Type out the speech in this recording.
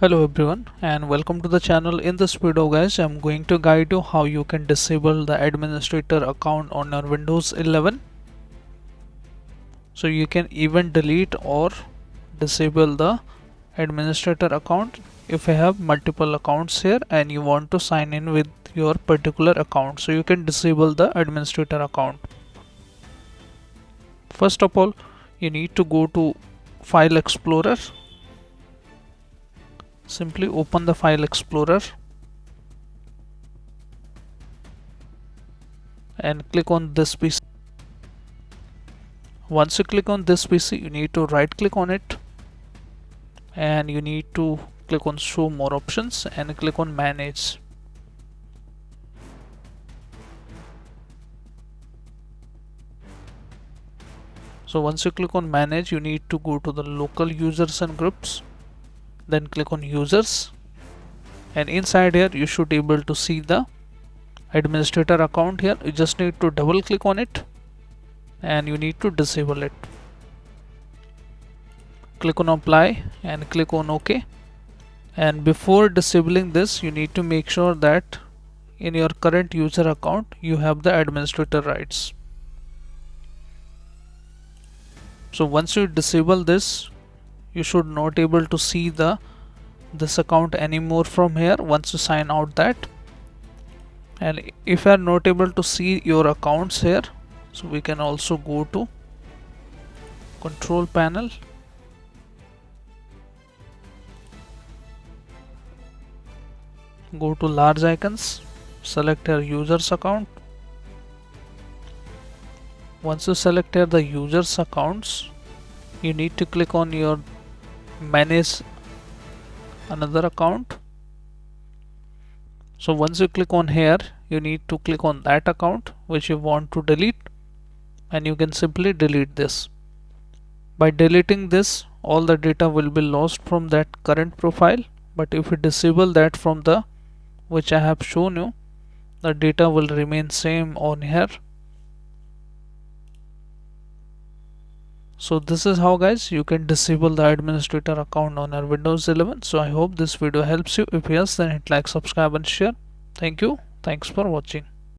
Hello everyone and welcome to the channel. In this video guys, I'm going to guide you how you can disable the administrator account on your Windows 11. So you can even delete or disable the administrator account if you have multiple accounts here and you want to sign in with your particular account. So you can disable the administrator account. First of all, you need to go to File Explorer. Simply open the File Explorer and click on this PC. Once you click on this PC, you need to right click on it and you need to click on Show More Options and click on Manage. So once you click on Manage, you need to go to the Local Users and Groups, then click on Users, and inside here you should be able to see the administrator account here. You just need to double click on it and you need to disable it. Click on Apply and click on OK. And before disabling this, you need to make sure that in your current user account you have the administrator rights. So once you disable this, you should not able to see this account anymore from here once you sign out that. And if you are not able to see your accounts here, so we can also go to Control Panel, go to Large Icons, select your users account. Once you select here the users accounts, you need to click on your Manage Another Account. So once you click on here, you need to click on that account which you want to delete and you can simply delete this. By deleting this, all the data will be lost from that current profile, but if you disable that from the which I have shown you, the data will remain same on here. So this is how guys you can disable the administrator account on your Windows 11. So I hope this video helps you. If yes, then hit like, subscribe and share. Thank you. Thanks for watching.